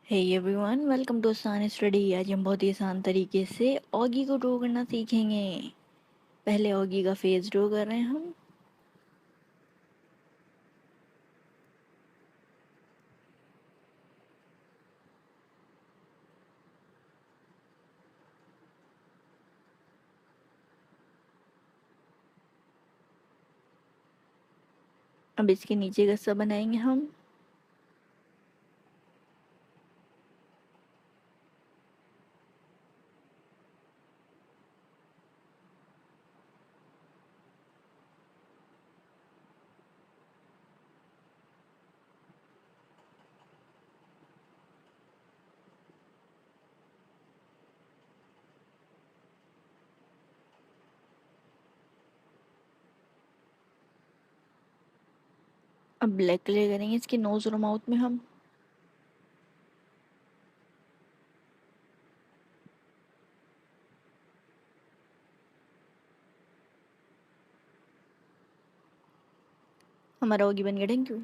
Hey everyone, welcome to आसान study. आज हम बहुत ही आसान तरीके से ऑगी को ड्रॉ करना सीखेंगे। पहले ऑगी का फेस ड्रॉ कर रहे हैं हम। अब इसके नीचे का हिस्सा बनाएंगे हम। अब ब्लैक कलर करेंगे इसके नोज और माउथ में हम। हमारा ऑगी बन गया। Thank you.